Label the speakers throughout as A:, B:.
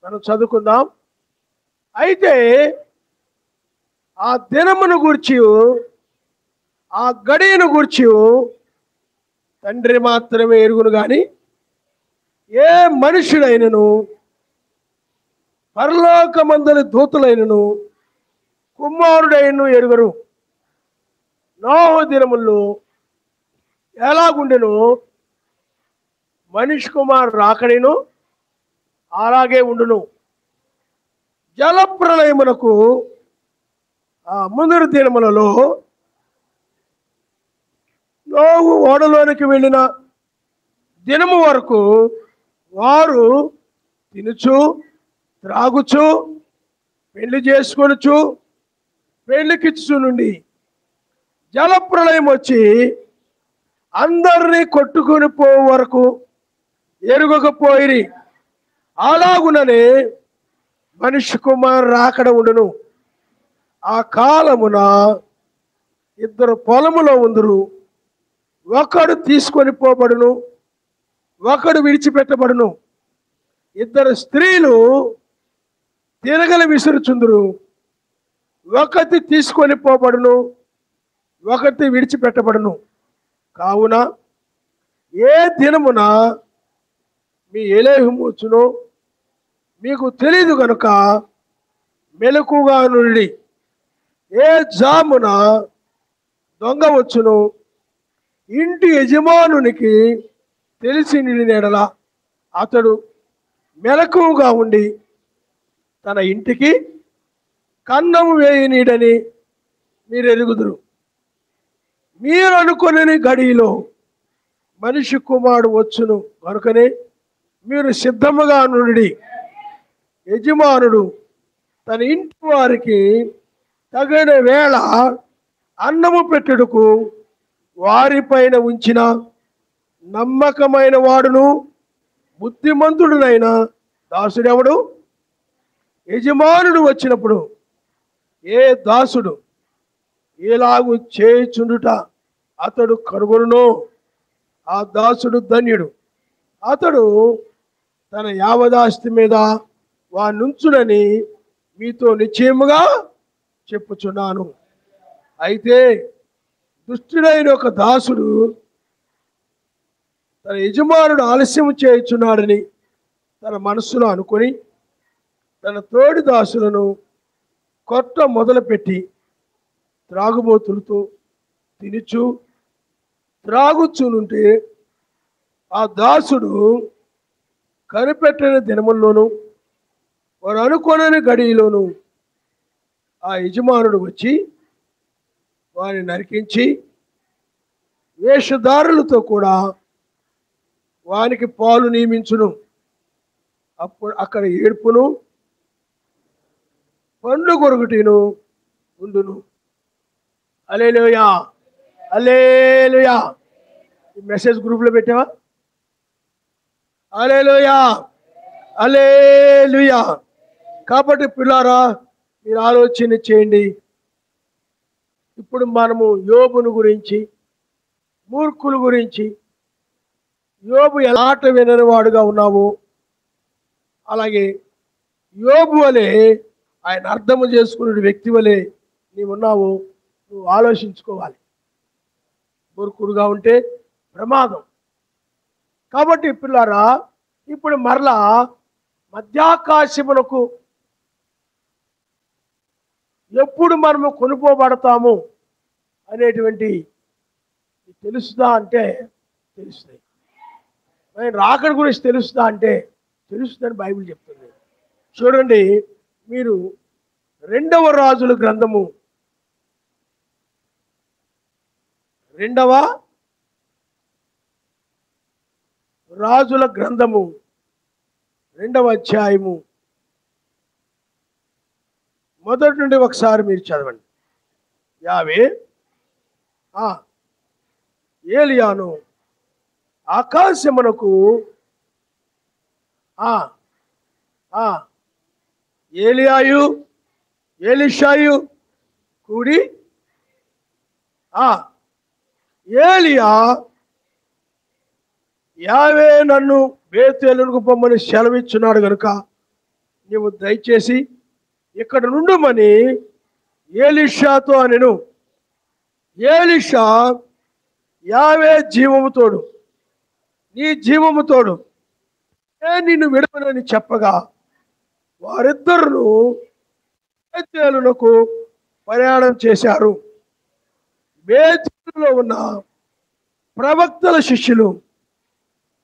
A: మనం చదువుకుందాం. అయితే ఆ దినమును గూర్చి, ఆ గడియను గూర్చి తండ్రి మాత్రమే ఎరుగును గాని ఏ మనుషుడైనను, పరలోకమందలి దూతలైనను, కుమారుడైనను ఎరుగరు. నోహు దినముల్లో ఎలాగుండెనో మనిషి కుమారుడు రాకడేను అలాగే ఉండును. జలప్రలయమునకు ఆ ముందరి దినములలో నోహు ఓడలోనికి వెళ్ళిన దినము వరకు వారు తినుచు, త్రాగుచు, పెళ్లి చేసుకొనుచు, పెళ్లికిచ్చు నుండి జలప్రలయం వచ్చి అందరినీ కొట్టుకుని పో వరకు ఎరుగకపోయిరి. అలాగుననే మనిషి కుమారు రాకడ ఉండును. ఆ కాలమున ఇద్దరు పొలములో ఉందురు, ఒకడు తీసుకొని పోబడును, ఒకడు విడిచిపెట్టబడును. ఇద్దరు స్త్రీలు తిరగలి విసురుచుందురు, ఒకటి తీసుకొని పోబడును, ఒకటి విడిచిపెట్టబడును. కావున ఏ దినమున మీ ఎలేహము వచ్చునో మీకు తెలియదు గనుక మెలకుగా నుండి. ఏ జామున దొంగ వచ్చును ఇంటి యజమానునికి తెలిసి నిలినేడల అతడు మెలకుగా ఉండి తన ఇంటికి కన్నము వేయనీడని మీరు ఎరుగుదురు. మీరు అనుకుని గడిలో మనిషి కుమారుడు వచ్చును కనుకనే మీరు సిద్ధముగా నుండి. యజమానుడు తన ఇంటి వారికి తగిన వేళ అన్నము పెట్టుటకు వారిపైన ఉంచిన నమ్మకమైన వాడును బుద్ధిమంతుడునైన దాసుడెవడు? యజమానుడు వచ్చినప్పుడు ఏ దాసుడు ఇలాగు చేయుచుండుట అతడు కనుగొనునో ఆ దాసుడు ధన్యుడు. అతడు తన యావదాస్తి మీద వానుంచునని మీతో నిశ్చయముగా చెప్పుచున్నాను. అయితే దుష్టుడైన ఒక దాసుడు తన యజమానుడు ఆలస్యం చేయుచున్నాడని తన మనస్సులో అనుకొని తన తోడి దాసులను కొట్ట మొదలుపెట్టి త్రాగుబోతులతో తినుచు త్రాగుచునుంటే ఆ దాసుడు కనిపెట్టిన దినముల్లోనూ వారు అనుకోనని గడిలోను ఆ యజమానుడు వచ్చి వారిని నరికించి వేషధారులతో కూడా వానికి పాలు నియమించును. అప్పుడు అక్కడ ఏడుపును పండ్లు కొరుకుటిను ఉండును. హల్లెలూయా, హల్లెలూయా. ఈ మెసేజ్ గ్రూప్లో పెట్టావా? హల్లెలూయా, హల్లెలూయా. కాబట్టి పిల్లారా మీరు ఆలోచన చేయండి. ఇప్పుడు మనము యోబును గురించి, మూర్ఖుల గురించి, యోబు ఎలాట వినని వాడుగా ఉన్నావు, అలాగే యోబు వలె ఆయన అర్థము చేసుకునే వ్యక్తి వలె నీవున్నావు. నువ్వు ఆలోచించుకోవాలి. మూర్ఖుడుగా ఉంటే ప్రమాదం. కాబట్టి పిల్లారా ఇప్పుడు మరలా మధ్యాకాశమునకు ఎప్పుడు మనము కొనుక్కోబడతాము అనేటువంటి తెలుస్తుందా అంటే తెలుస్తాయి. ఆయన రాకడ గురించి తెలుస్తుందా అంటే తెలుస్తుందని బైబిల్ చెప్తుంది. చూడండి, మీరు 2వ రాజుల గ్రంథము 2వ రాజుల గ్రంథము 2వ అధ్యాయము మొదటి నుండి ఒకసారి మీరు చదవండి. యావే ఏలియాను ఆకాశమునకు ఏలియాయు ఎలీషాయు కూడి ఏలియా యావే నన్ను బేతేలుకు పొమ్మని సెలవిచ్చున్నాడు గనుక నీవు దయచేసి ఇక్కడ నుండుమని ఎలీషాతో అనెను. ఎలీషా, యావే జీవము తోడు, నీ జీవము తోడు, నేను నిన్ను విడవనని చెప్పగా వారిద్దరును బేతేలునకు ప్రయాణం చేశారు. బేతేలులో ఉన్న ప్రవక్తల శిష్యులు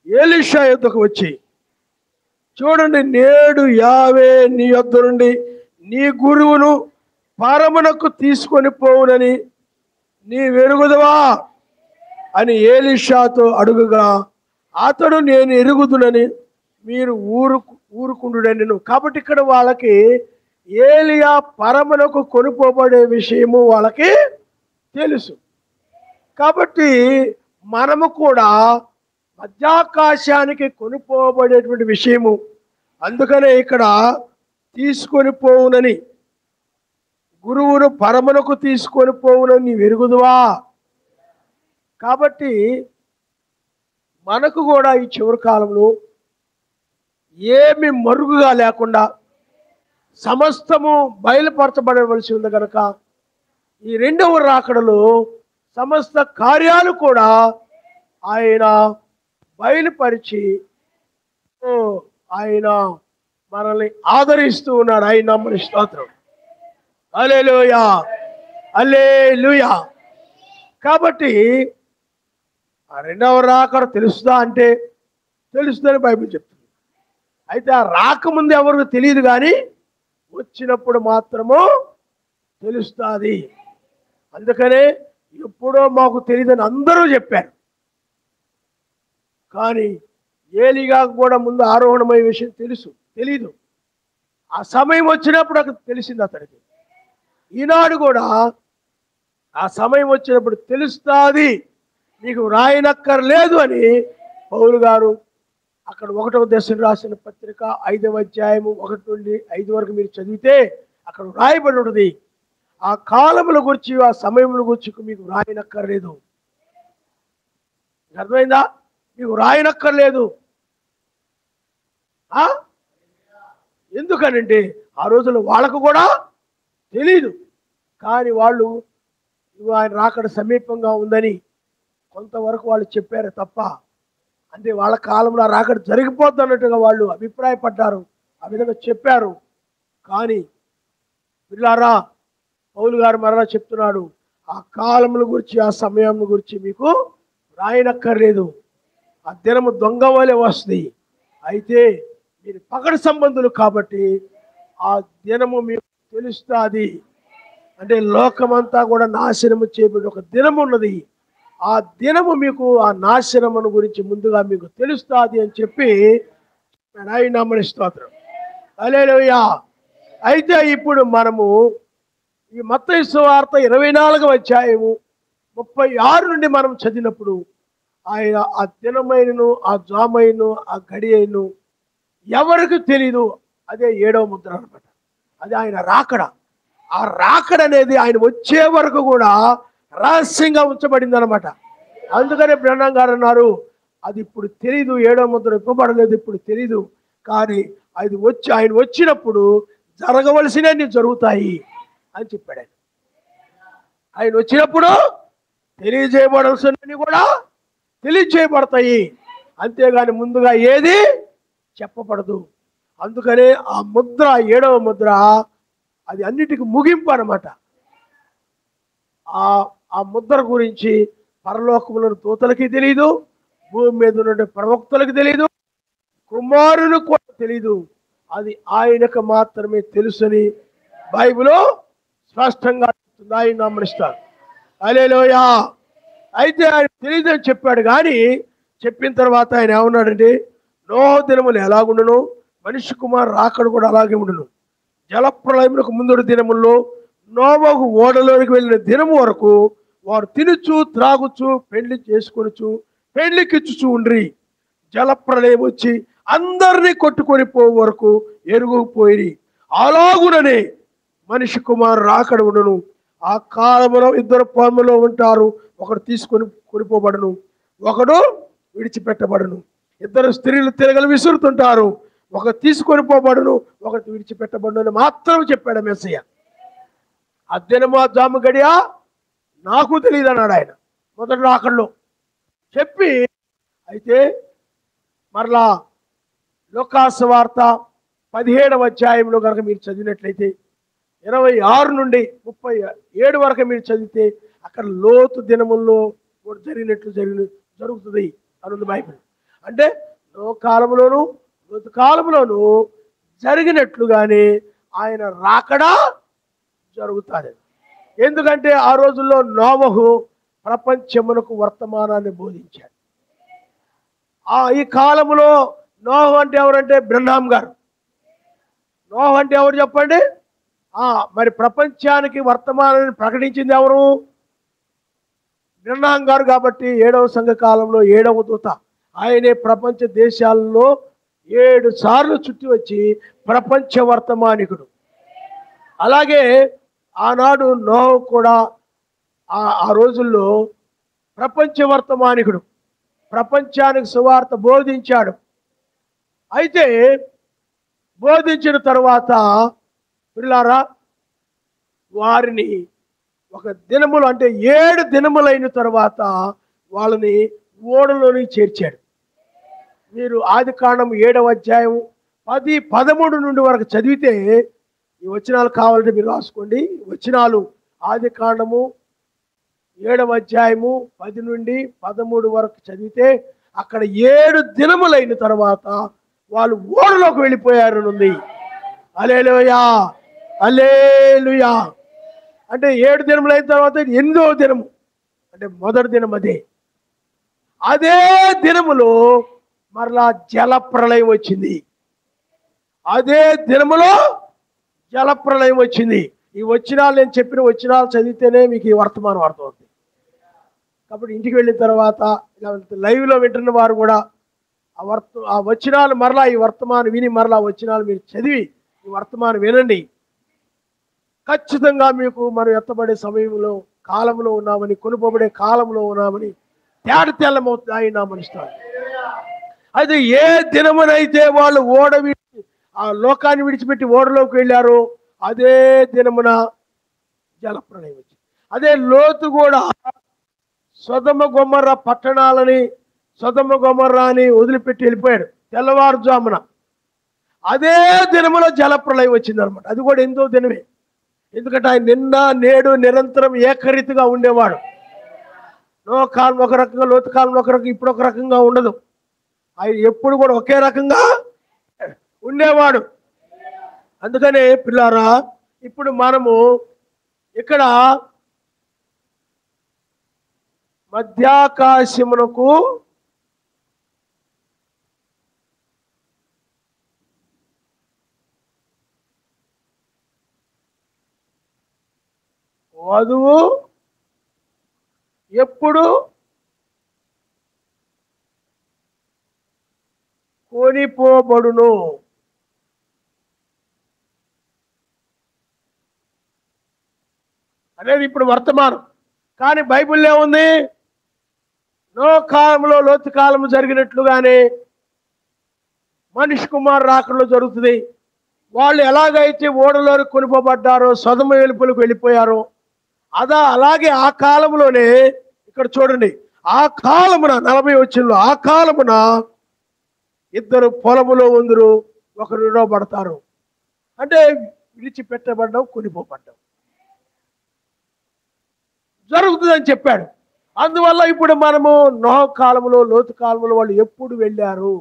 A: ఎలీషా యొద్దకు వచ్చి, చూడండి, నేడు యావే నీ యొద్ద నుండి నీ గురువును పరమునకు తీసుకొని పోవునని నీ వెరుగుదవా అని ఎలీషాతో అడుగుగా అతడు, నేను ఎరుగుదునని మీరు ఊరుకుండుడనెను. కాబట్టి ఇక్కడ వాళ్ళకి ఏలియా పరమునకు కొనిపోబడే విషయము వాళ్ళకి తెలుసు. కాబట్టి మనము కూడా మధ్యాకాశానికి కొనిపోబడేటువంటి విషయము, అందుకనే ఇక్కడ తీసుకొని పోవునని, గురువును పరమునకు తీసుకొని పోవునని నీ వెరుగుదువా. కాబట్టి మనకు కూడా ఈ చివరి కాలంలో ఏమి మరుగుగా లేకుండా సమస్తము బయలుపరచబడవలసి ఉంది కనుక ఈ రెండవ రాకడలో సమస్త కార్యాలు కూడా ఆయన బయలుపరిచి ఆయన మనల్ని ఆదరిస్తూ ఉన్నాడు. ఆయన నమ్మని స్తోత్రం. హల్లెలూయా, హల్లెలూయా. కాబట్టి ఆ రెండవ రాకడ తెలుస్తుందా అంటే తెలుస్తుందని బైబిల్ చెప్తుంది. అయితే ఆ రాకముందు ఎవరికి తెలియదు, కానీ వచ్చినప్పుడు మాత్రము తెలుస్తుంది. అందుకనే ఎప్పుడో మాకు తెలియదని అందరూ చెప్పారు. కానీ ఏలిగా కూడా ముందు ఆరోహణమయ్యే విషయం తెలీదు. ఆ సమయం వచ్చినప్పుడు అక్కడ తెలిసింది అతడికి. ఈనాడు కూడా ఆ సమయం వచ్చినప్పుడు తెలుస్తుంది, నీకు రాయనక్కర్లేదు అని పౌలు గారు అక్కడ 1వ దశను రాసిన పత్రిక 5వ అధ్యాయము 1 నుండి 5 వరకు మీరు చదివితే అక్కడ రాయబడి ఉంటుంది. ఆ కాలముల గురించి, ఆ సమయముల గురించి మీకు రాయనక్కర్లేదు. అర్థమైందా? మీకు రాయనక్కర్లేదు. ఎందుకనంటే ఆ రోజుల్లో వాళ్ళకు కూడా తెలీదు. కానీ వాళ్ళు ఆయన రాకడ సమీపంగా ఉందని కొంతవరకు వాళ్ళు చెప్పారు తప్ప, అంటే వాళ్ళ కాలంలో రాకడ జరిగిపోద్ది అన్నట్టుగా వాళ్ళు అభిప్రాయపడ్డారు, ఆ విధంగా చెప్పారు. కానీ పిల్లారా, పౌలు గారు మరలా చెప్తున్నాడు, ఆ కాలముల గురించి, ఆ సమయం గురించి మీకు రాయనక్కర్లేదు. ఆ దినము దొంగ వలె వస్తుంది. అయితే మీరు పగటి సంబంధులు కాబట్టి ఆ దినము మీకు తెలుస్తుంది. అంటే లోకమంతా కూడా నాశనము చేయబడి ఒక దినం ఉన్నది. ఆ దినము మీకు, ఆ నాశనమును గురించి ముందుగా మీకు తెలుస్తుంది అని చెప్పి ఆయన నమ్మని స్తోత్రం. హల్లెలూయా. అయితే ఇప్పుడు మనము ఈ మత్తయి సువార్త 24వ అధ్యాయము 36 నుండి మనం చదివినప్పుడు ఆయన ఆ దినమైనను, ఆ జామైను, ఆ గడి అయిను ఎవరికి తెలీదు. అదే 7వ ముద్ర అనమాట. అది ఆయన రాకడ. ఆ రాకడ అనేది ఆయన వచ్చే వరకు కూడా రహస్యంగా ఉంచబడింది అనమాట. అందుకనే బ్రహ్మం గారు అన్నారు, అది ఇప్పుడు తెలీదు, 7వ ముద్ర ఇవ్వబడలేదు, ఇప్పుడు తెలీదు. కానీ అది ఆయన వచ్చినప్పుడు జరగవలసినవి జరుగుతాయి అని చెప్పాడు. ఆయన వచ్చినప్పుడు తెలియజేయబడాల్సినవి కూడా తెలియజేయబడతాయి, అంతేగాని ముందుగా ఏది చెప్పబడదు. అందుకనే ఆ ముద్ర, 7వ ముద్ర, అది అన్నిటికీ ముగింపు అన్నమాట. ఆ ముద్ర గురించి పరలోకములో దూతలకి తెలియదు, భూమి మీద ఉన్న ప్రవక్తలకు తెలియదు, కుమారునికి కూడా తెలియదు. అది ఆయనకు మాత్రమే తెలుసని బైబిల్లో స్పష్టంగా చెప్తుంది. ఆయన నమ్మనిస్తారు. హల్లెలూయా. అయితే ఆయన తెలియదని చెప్పాడు, కానీ చెప్పిన తర్వాత ఆయన ఏమన్నాడంటే, నోహ దినములు ఎలాగుండును, మనిషి కుమారు రాకడ కూడా అలాగే ఉండును. జలప్రళయములకు ముందు దినముల్లో నోవహు ఓడలోనికి వెళ్ళిన దినము వరకు వారు తినుచు, త్రాగుచు, పెళ్లి చేసుకొనుచు, పెళ్లికిచ్చుచు ఉండ్రి. జలప్రళయం వచ్చి అందరినీ కొట్టుకొని పోవు వరకు ఎరుగుపోయి. అలాగుననే మనిషి కుమారు రాకడ ఉండును. ఆ కాలంలో 2 పాములో ఉంటారు, ఒకడు తీసుకొని కొనిపోబడును, ఒకడు విడిచిపెట్టబడును. 2 స్త్రీలు తిరగలు విసురుతుంటారు, ఒకటి తీసుకొని పోబడును, ఒకటి విడిచిపెట్టబడును అని మాత్రం చెప్పాడు మెస్సయ్య. ఆ దినము ఆ జాము గడియ నాకు తెలియదు అన్నాడు ఆయన మొదటి రాకడలో చెప్పి. అయితే మరలా లూకాసు వార్త 17వ అధ్యాయంలో కనుక మీరు చదివినట్లయితే 26 నుండి 37 వరకు మీరు చదివితే అక్కడ లోతు దినముల్లో కూడా జరుగుతుంది అనుంది బైబిల్. అంటే కాలంలోను లోతు కాలంలోను జరిగినట్లుగానే ఆయన రాకడా జరుగుతుంది. ఎందుకంటే ఆ రోజుల్లో నోవహు ప్రపంచమునకు వర్తమానాన్ని బోధించాడు. ఈ కాలంలో నోహు అంటే ఎవరంటే బ్రహ్నాం గారు. నోహు అంటే ఎవరు చెప్పండి? మరి ప్రపంచానికి వర్తమానాన్ని ప్రకటించింది ఎవరు? బ్రహ్నాం గారు. కాబట్టి 7వ సంఘ కాలంలో 7వ దూత ఆయనే ప్రపంచ దేశాల్లో 7 సార్లు చుట్టి వచ్చి ప్రపంచ వర్తమానికుడు. అలాగే ఆనాడు నోహు కూడా ఆ రోజుల్లో ప్రపంచ వర్తమానికుడు, ప్రపంచానికి సువార్త బోధించాడు. అయితే బోధించిన తర్వాత పిల్లారా వారిని ఒక దినములు అంటే 7 దినములైన తర్వాత వాళ్ళని ఓడలోని చేర్చాడు. మీరు ఆదికాండం 7వ అధ్యాయం 10, 13 నుండి వరకు చదివితే ఈ వచనాలు కావాలంటే మీరు రాసుకోండి. వచనాలు ఆదికాండము 7వ అధ్యాయము 10 నుండి 13 వరకు చదివితే అక్కడ 7 దినములైన తర్వాత వాళ్ళు ఓడలోకి వెళ్ళిపోయారు ఉంది. హల్లెలూయా, హల్లెలూయా. అంటే 7 దినములైన తర్వాత 8వ దినము అంటే మొదటి దినం అదే దినములో మరలా జలప్రళయం వచ్చింది. అదే దినములో జలప్రళయం వచ్చింది. ఈ వచనాలు నేను చెప్పిన వచనాలు చదివితేనే మీకు ఈ వర్తమానం అర్థమవుతుంది. కాబట్టి ఇంటికి వెళ్ళిన తర్వాత లైవ్లో వింటున్న వారు కూడా ఆ వచనాలు మరలా ఈ వర్తమానం విని మరలా వచనాలు మీరు చదివి ఈ వర్తమానం వినండి. ఖచ్చితంగా మీకు మనం ఎత్తబడే సమయంలో కాలంలో ఉన్నామని, కొనుకోబడే కాలంలో ఉన్నామని తెల్లమవుతుంది ఆయన మనిస్తాడు. అయితే ఏ దినమునైతే వాళ్ళు ఆ లోకాన్ని విడిచిపెట్టి ఓడలోకి వెళ్ళారో అదే దినమున జలప్రళయం వచ్చింది. అదే లోతు కూడా సొదొమ గొమొర్రా పట్టణాలని సొదొమ గొమొర్రాని వదిలిపెట్టి వెళ్ళిపోయాడు తెల్లవారుజామున. అదే దినములో జలప్రళయం వచ్చింది అనమాట. అది కూడా ఎంతో దినమే. ఎందుకంటే ఆయన నిన్న నేడు నిరంతరం ఏకరీతిగా ఉండేవాడు. కాలం ఒక రకంగా, లోతు కాలం ఒక రకంగా, ఇప్పుడు ఒక రకంగా ఉండదు. ఆయన ఎప్పుడు కూడా ఒకే రకంగా ఉండేవాడు. అందుకనే పిల్లారా ఇప్పుడు మనము ఇక్కడ మధ్యాకాశమునకు వధువు ఎప్పుడు కొనిపోబడును అనేది ఇప్పుడు వర్తమానం. కానీ బైబిల్లో ఏముంది? కాలంలో లోతు కాలము జరిగినట్లుగానే మనిషి కుమారు రాకడలో జరుగుతుంది. వాళ్ళు ఎలాగైతే ఓడలో కొనిపోబడ్డారో, సొదొమ వెలుపలకు వెళ్ళిపోయారో అలాగే ఆ కాలంలోనే ఇక్కడ చూడండి, ఆ కాలమున 40 వచనంలో ఆ కాలమున ఇద్దరు పొలములో ఉందరు, ఒకరు విడవబడతారు. అంటే విడిచిపెట్టబడ్డం, కొనిపోబడ్డం జరుగుతుందని చెప్పాడు. అందువల్ల ఇప్పుడు మనము నోహు కాలంలో, లోతు కాలంలో వాళ్ళు ఎప్పుడు వెళ్ళారు,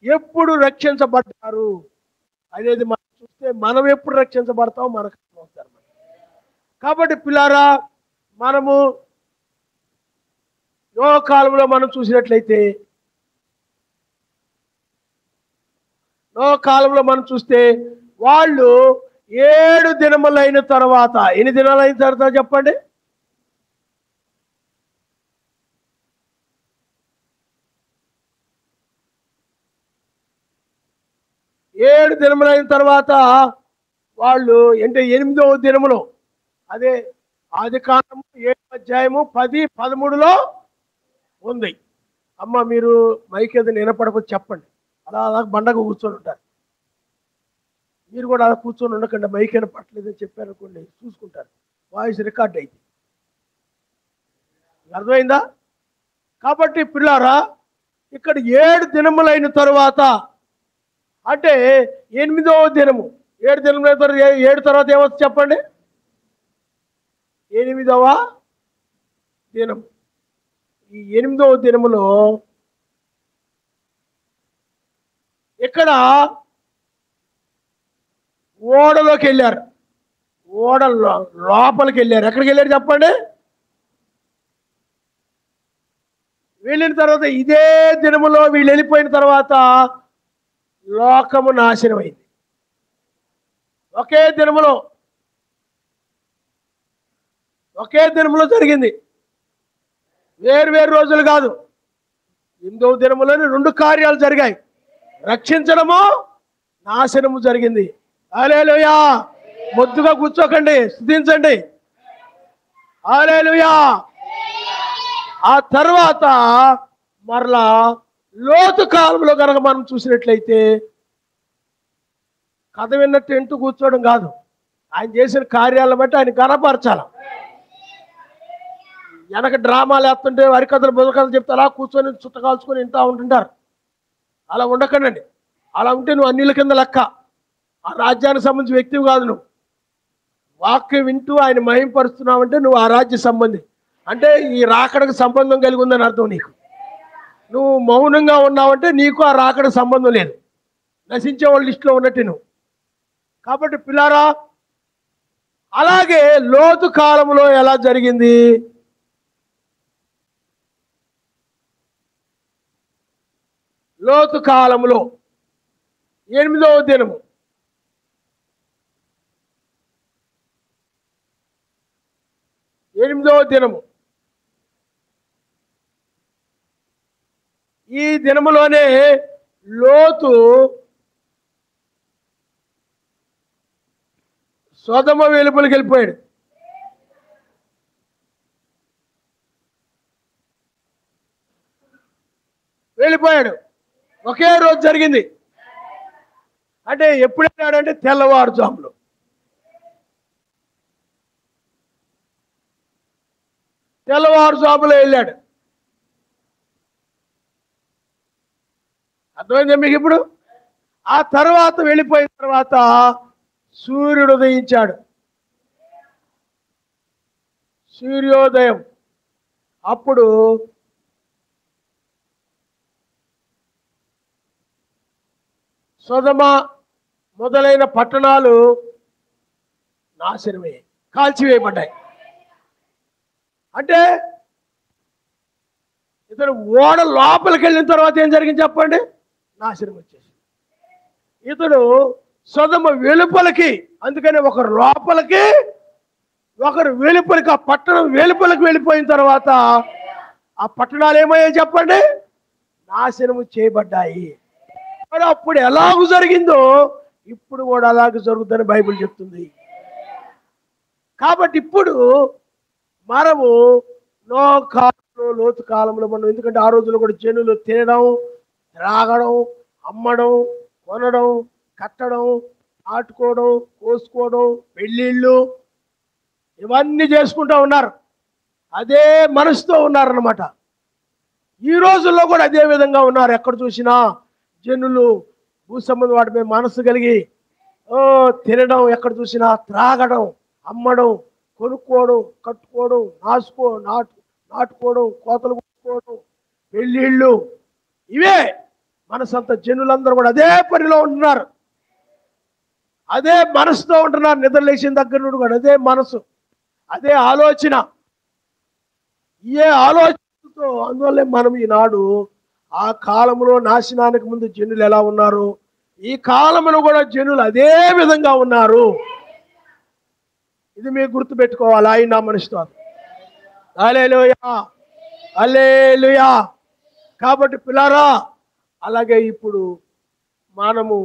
A: ఎప్పుడు రక్షించబడ్డారు అనేది మనం చూస్తే మనం ఎప్పుడు రక్షించబడతామో మనకు అర్థమవుతారు. కాబట్టి పిల్లారా మనము నోహు కాలంలో మనం చూసినట్లయితే, నోహు కాలంలో మనం చూస్తే వాళ్ళు 7 దినములైన తర్వాత, ఎన్ని దినాలైన తర్వాత చెప్పండి? 7 దినములైన తర్వాత వాళ్ళు అంటే 8వ దినములో, అదే ఆదికాండం 7వ అధ్యాయము 10, 13లో ఉంది. అమ్మ మీరు మైక్ ఏదైనా వినపడకపోతే చెప్పండి. అలా బండగా కూర్చొని ఉంటారు. మీరు కూడా అలా కూర్చొని ఉండకండి, మైకైనా పట్టలేదని చెప్పారనుకోండి చూసుకుంటారు, వాయిస్ రికార్డ్ అయింది. అర్థమైందా? కాబట్టి పిల్లారా, ఇక్కడ 7 దినములైన తరువాత అంటే 8వ దినము, 7 దినములైన తర్వాత 7 తర్వాత ఏమవుతుంది చెప్పండి? 8వ దినం. ఈ 8వ దినములో ఇక్కడ ఓడలోకి వెళ్ళారు. ఓడ లోపలికి వెళ్ళారు. ఎక్కడికి వెళ్ళారు చెప్పండి? వెళ్ళిన తర్వాత ఇదే దినములో వీళ్ళు వెళ్ళిపోయిన తర్వాత లోకము నాశనమైంది. ఒకే దినములో జరిగింది, వేరు రోజులు కాదు. 8వ దినములోనే 2 కార్యాలు జరిగాయి. రక్షించడము, నాశనము జరిగింది. హల్లెలూయా! మొద్దుగా కూర్చోకండి, స్తుతించండి. హల్లెలూయా! ఆ తర్వాత మరలా లోతు కాలంలో కనుక మనం చూసినట్లయితే కథ విన్నట్టు ఎంటూ కూర్చోవడం కాదు, ఆయన చేసిన కార్యాలను బట్టి ఆయన కనపరచాల. వెనక డ్రామాలు వేస్తుంటే వరికథలు బుర్రకథలు చెప్తే అలా కూర్చొని చుట్ట కాల్చుకొని వింటూ ఉంటుంటారు. అలా ఉండకండి. అలా ఉంటే నువ్వు అన్నిల కింద లెక్క. ఆ రాజ్యానికి సంబంధించిన వ్యక్తివి కాదు. నువ్వు వాక్యం వింటూ ఆయన మహింపరుస్తున్నావంటే నువ్వు ఆ రాజ్య సంబంధి, అంటే ఈ రాకడకు సంబంధం కలిగి ఉందని అర్థం. నీకు నువ్వు మౌనంగా ఉన్నావంటే నీకు ఆ రాకడకు సంబంధం లేదు, నశించే వాళ్ళ లిస్టులో ఉన్నట్టు నువ్వు. కాబట్టి పిల్లారా, అలాగే లోతు కాలంలో ఎలా జరిగింది? లోతు కాలంలో 8వ దినము, ఈ దినములోనే లోతు సొదొమ వెలుపలికి వెళ్ళిపోయాడు. ఒకే రోజు జరిగింది. అంటే ఎప్పుడు వెళ్ళాడంటే తెల్లవారుజాములో. వెళ్ళాడు. అర్థమైందా మీకు ఇప్పుడు? ఆ తర్వాత వెళ్ళిపోయిన తర్వాత సూర్యుడు ఉదయించాడు. సూర్యోదయం అప్పుడు సొదొమ మొదలైన పట్టణాలు నాశనమయ్యాయి, కాల్చివేయబడ్డాయి. అంటే ఇతను ఓడ లోపలికి వెళ్ళిన తర్వాత ఏం జరిగింది చెప్పండి? నాశనం వచ్చేసి. ఇతడు సొదొమ వెలుపలికి, అందుకని ఒకరు లోపలికి ఒకరు వెలుపలికి, ఆ పట్టణం వెలుపలికి వెళ్ళిపోయిన తర్వాత ఆ పట్టణాలు ఏమయ్యాయి చెప్పండి? నాశనము చేయబడ్డాయి. మరి అప్పుడు ఎలాగూ జరిగిందో ఇప్పుడు కూడా అలాగే జరుగుతుందని బైబిల్ చెప్తుంది. కాబట్టి ఇప్పుడు మనము లోతు కాలంలో మనం, ఎందుకంటే ఆ రోజుల్లో కూడా జనులు తినడం, త్రాగడం, అమ్మడం, కొనడం, కట్టడం, నాటుకోవడం, కోసుకోవడం, పెళ్ళిళ్ళు ఇవన్నీ చేసుకుంటూ ఉన్నారు. అదే మనసుతో ఉన్నారన్నమాట. ఈ రోజుల్లో కూడా అదే విధంగా ఉన్నారు. ఎక్కడ చూసినా జనులు భూ సంబంధం వాటి మీద మనసు కలిగి తినడం, ఎక్కడ చూసినా త్రాగడం, అమ్మడం, కొనుక్కోవడం, కట్టుకోవడం, నాటుకోవడం, కోతలు కొట్టుకోవడం, పెళ్ళిళ్ళు, ఇవే మనసంతా. జనులందరూ కూడా అదే పనిలో ఉంటున్నారు, అదే మనసుతో ఉంటున్నారు. నిద్ర లేచిన దగ్గర నుండి కూడా అదే మనసు, అదే ఆలోచన, ఏ ఆలోచనతో. అందువల్లే మనం ఈనాడు ఆ కాలంలో నాశనానికి ముందు జనులు ఎలా ఉన్నారు, ఈ కాలంలో కూడా జనులు అదే విధంగా ఉన్నారు. ఇది మీరు గుర్తుపెట్టుకోవాలి. ఆయన నా మనిషితో. హల్లెలూయా, హల్లెలూయా. కాబట్టి పిల్లారా, అలాగే ఇప్పుడు మనము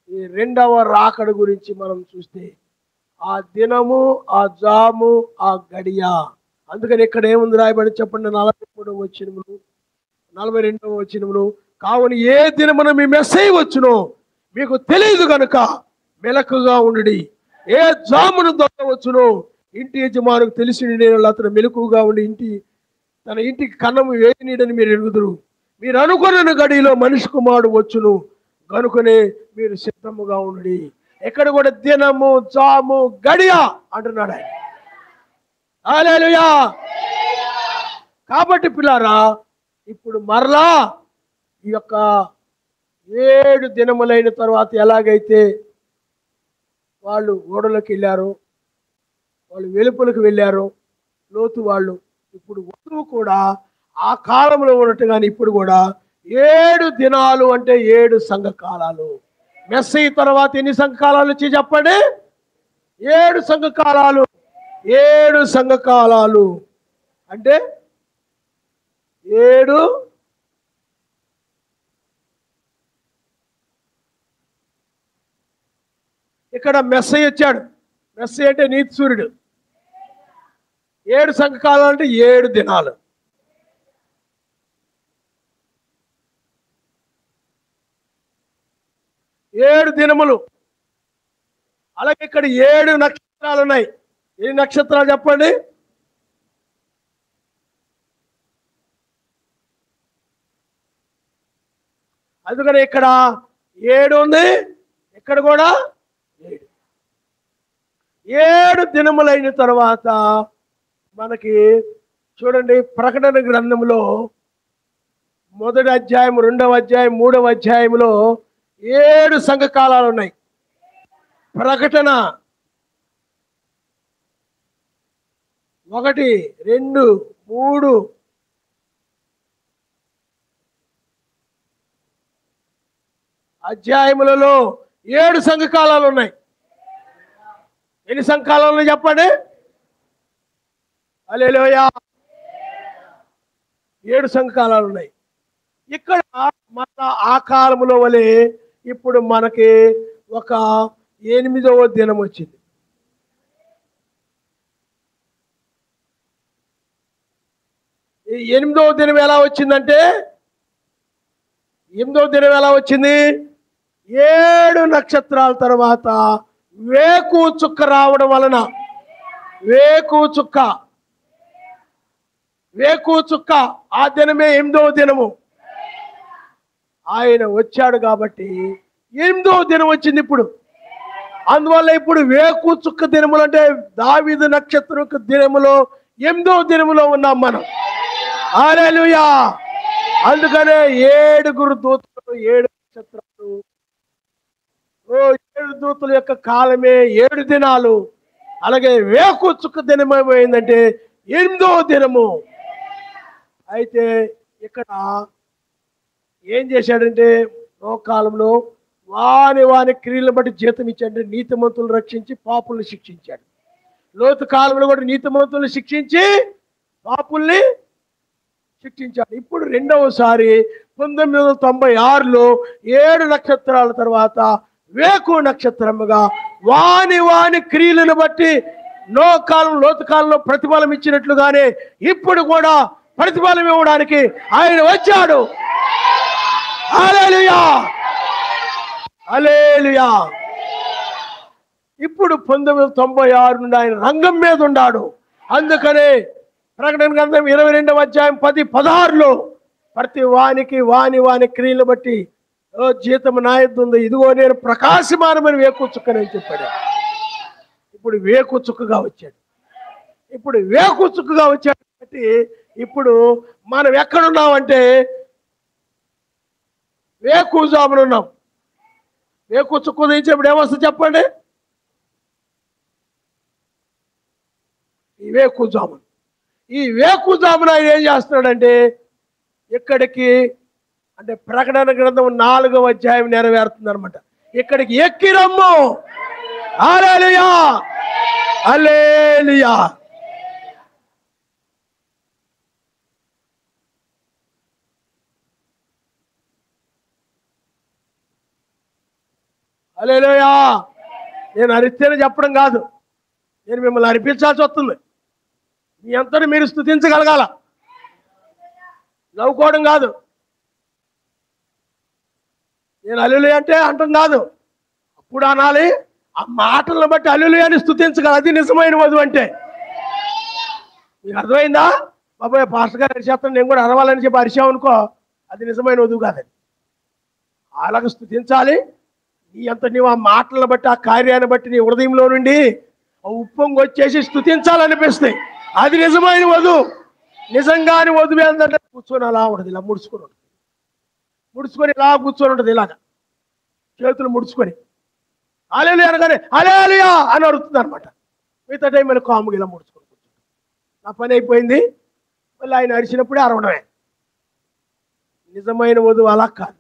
A: ఈ 2వ రాకడ గురించి మనం చూస్తే ఆ దినము, ఆ జాము, ఆ గడియ. అందుకని ఇక్కడ ఏముంది రాయబడి చెప్పండి? 41వ వచనములు, 42వ వచనములు, కావున ఏ దినమున మీ మెస్సయ్య వచ్చునో మీకు తెలియదు గనుక మెలకుగా ఉండుడి. ఏ జామును దొంగ వచ్చునో ఇంటి యజమానుకు తెలిసి అతను మెలకుగా ఉండి తన ఇంటికి కన్నము వేయనీడని మీరు ఎరుగుదురు. మీరు అనుకున్న గడిలో మనిషి కుమారుడు వచ్చును కనుకనే మీరు సిద్ధముగా ఉండుడి. ఎక్కడ కూడా దినము జాము గడియ అంటున్నాడు ఆయన. హల్లెలూయా. కాబట్టి పిల్లారా, ఇప్పుడు మరలా ఈ యొక్క 7 దినములైన తర్వాత ఎలాగైతే వాళ్ళు ఓడలోకి వెళ్ళారో, వాళ్ళు వెలుపలకు వెళ్ళారో లోతు వాళ్ళు, ఇప్పుడు వధువు కూడా ఆ కాలంలో ఉన్నట్టుగానే ఇప్పుడు కూడా 7 దినాలు అంటే 7 సంఘకాలాలు. మెస్సయ్య తర్వాత ఎన్ని సంఘకాలాలు వచ్చి చెప్పండి? 7 సంఘకాలాలు. 7 సంఘకాలాలు అంటే 7 ఇక్కడ మెస్సయ్య వచ్చాడు. మెస్సయ్య అంటే నీతి సూర్యుడు. 7 సంఘకాలాలు అంటే 7 దినాలు. 7 దినములు. అలాగే ఇక్కడ 7 నక్షత్రాలు ఉన్నాయి. ఎన్ని నక్షత్రాలు చెప్పండి? అందుకని ఇక్కడ 7 ఉంది, ఇక్కడ కూడా 7. 7 దినములైన తర్వాత మనకి చూడండి, ప్రకటన గ్రంథంలో 1వ అధ్యాయం, 2వ అధ్యాయం, 3వ అధ్యాయంలో 7 సంఘకాలాలు ఉన్నాయి. ప్రకటన 1, 2, 3 అధ్యాయములలో 7 సంఘకాలాలు ఉన్నాయి. ఎన్ని సంఘకాలాలు ఉన్నాయి చెప్పండి? హల్లెలూయా. 7 సంఘకాలాలు ఉన్నాయి. ఇక్కడ మన ఆ కాలంలో వలె ఇప్పుడు మనకి ఒక 8వ దినం వచ్చింది. ఈ 8వ దినం ఎలా వచ్చిందంటే, 8వ దినం ఎలా వచ్చింది? 7 నక్షత్రాల తర్వాత వేకు చుక్క రావడం వలన, వేకు చుక్క ఆ దినమే 8వ దినము. ఆయన వచ్చాడు కాబట్టి 8వ దినం వచ్చింది ఇప్పుడు. అందువల్ల ఇప్పుడు వేకు చుక్క దినములు అంటే దావీదు నక్షత్రం దినములో 8వ దినములో ఉన్నాం మనం. హల్లెలూయా. అందుకనే 7 దూతలు, 7 నక్షత్రాలు, 7 దూతల యొక్క కాలమే 7 దినాలు. అలాగే వేకు చుక్క దినం ఏమైందంటే 8వ దినము. అయితే ఇక్కడ ఏం చేశాడంటే, ఓ కాలంలో వాని క్రియలను బట్టి జీతం ఇచ్చాడు. నీతిమంతులను రక్షించి పాపుల్ని శిక్షించాడు. లోతు కాలంలో కూడా నీతిమంతులను శిక్షించి పాపుల్ని శిక్షించాడు. ఇప్పుడు రెండవసారి 1996లో 7 నక్షత్రాల తర్వాత వేకు నక్షత్రముగా వాని క్రియలను బట్టి లోతు కాలంలో ప్రతిఫలం ఇచ్చినట్లుగానే ఇప్పుడు కూడా ప్రతిఫలం ఇవ్వడానికి ఆయన వచ్చాడు. హల్లెలూయా. హల్లెలూయా. ఇప్పుడు 1996 నుండి ఆయన రంగం మీద ఉన్నాడు. అందుకనే ప్రకటన గ్రంథం 22వ అధ్యాయం 10, 16లో ప్రతి వాని క్రియలు బట్టి జీతం నా యొద్ద ఉంది, ఇదిగో నేను ప్రకాశమానమైన వేకు చుక్కనని చెప్పాడు. ఇప్పుడు వేకు చుక్కగా వచ్చాడు. కాబట్టి ఇప్పుడు మనం ఎక్కడున్నామంటే వేకుజామున ఉన్నాం. వేకు చుక్క దించేప్పుడు ఏమొస్తుంది చెప్పండి? ఈ వేకుజామున ఆయన ఏం చేస్తున్నాడంటే, ఇక్కడికి అంటే ప్రకటన గ్రంథం 4వ అధ్యాయం నెరవేరుతుంది అనమాట. ఇక్కడికి ఎక్కి రమ్ము. హల్లెలూయా. హల్లెలూయా. హల్లెలూయా. నేను అరిస్తేనే చెప్పడం కాదు, నేను మిమ్మల్ని అర్పించాల్సి వస్తుంది. మీ అంతటి మీరు స్తుతించగలగాల, నవ్వుకోవడం కాదు. నేను హల్లెలూయా అంటే అంటాం కాదు, అప్పుడు అనాలి. ఆ మాటలను బట్టి హల్లెలూయా అని స్తుతించగల, అది నిజమైన వధువు అంటే. మీకు అర్థమైందా? బాబాయ్ పాస్టర్ గారు అరిచేస్తాను, నేను కూడా అరవాలని చెప్పి అరిచావు అనుకో, అది నిజమైన వధువు కాదని. అలాగ స్తుతించాలి. నీ అంత నీవు ఆ మాటలను బట్టి, ఆ కార్యాన్ని బట్టి నీ హృదయంలో నుండి ఉప్పొంగి వచ్చేసి స్తుతించాలనిపిస్తాయి. అది నిజమైన వధువు. నిజంగాని వధువు ఏంటంటే కూర్చొని అలా ఉంటుంది, ఇలా ముడుచుకొని ఉంటుంది, ముడుచుకొని ఇలా కూర్చొని ఉంటుంది, ఇలాగ చేతులు ముడుచుకొని హల్లెలూయా అనగానే హల్లెలూయా అని అరుస్తుంది అనమాట. మిగతా టైం మళ్ళీ కాముగా ఇలా ముడుచుకొని కూర్చుంటుంది. నా పని అయిపోయింది, మళ్ళీ ఆయన అరిచినప్పుడే అరవడమే. నిజమైన వధువు అలా కాదు.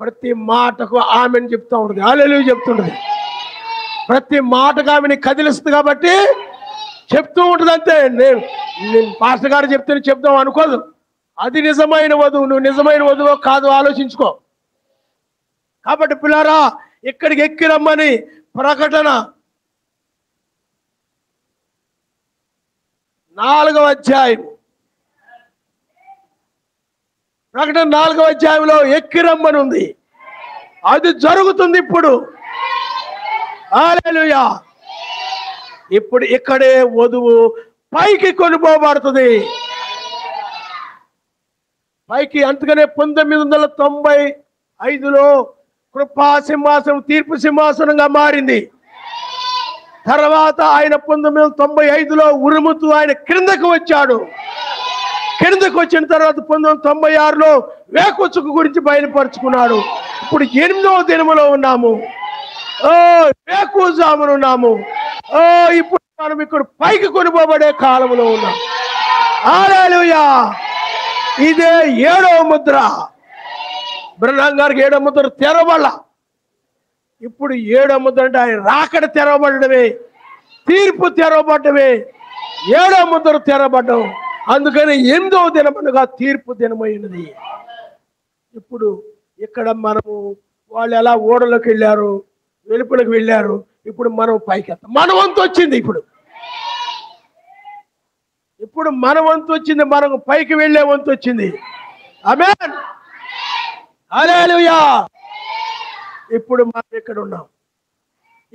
A: ప్రతి మాటకు ఆమెను చెప్తూ ఉంటుంది, హల్లెలూయా చెప్తుంటుంది. ప్రతి మాటకు ఆమెని కదిలిస్తుంది కాబట్టి చెప్తూ ఉంటుంది అంతే. నేను పాస్టర్ గారు చెప్తే చెప్తాం అనుకోదు. అది నిజమైన వధువు. నువ్వు నిజమైన వధువు కాదు ఆలోచించుకో. కాబట్టి పిల్లారా, ఇక్కడికి ఎక్కి రమ్మని ప్రకటన 4వ అధ్యాయం, ప్రకటన 4వ అధ్యాయంలో ఎక్కి రమ్మని ఉంది. అది జరుగుతుంది ఇప్పుడు. హల్లెలూయా. ఇప్పుడు ఇక్కడే వధువు పైకి కొనిపోబడుతుంది. పైకి. అందుకనే 1995లో కృపా సింహాసనం తీర్పు సింహాసనంగా మారింది. తర్వాత ఆయన 1995లో ఉరుముతూ ఆయన క్రిందకు వచ్చాడు. కిందకు వచ్చిన తర్వాత 1996లో వేకుచుక్క గురించి బయలుపరుచుకున్నాడు. ఇప్పుడు 8వ దినములో ఉన్నాము. వేకుజామున ఉన్నాము. ఇప్పుడు మనం ఇక్కడ పైకి కొనిపోబడే కాలంలో ఉన్నాం. హల్లెలూయా. ఇదే 7వ ముద్ర. బ్రహ్నాం గారికి 7వ ముద్ర తెరవబడాల. ఇప్పుడు 7వ ముద్ర అంటే ఆయన రాకడ తెరవబడమే, తీర్పు తెరవబడమే, 7వ ముద్ర తెరవబడ్డం. అందుకని 8వ దినముగా తీర్పు దినమైనది. ఇప్పుడు ఇక్కడ మనము, వాళ్ళు ఎలా ఓడలోకి వెళ్ళారు, వెలుపులకు వెళ్ళారు, ఇప్పుడు మనం పైకి వెళ్తాం. మన వంతు వచ్చింది. ఇప్పుడు మన వంతు వచ్చింది. మనకు పైకి వెళ్ళే వంతు వచ్చింది. ఆమేన్. హల్లెలూయా. ఇప్పుడు మనం ఇక్కడ ఉన్నాం.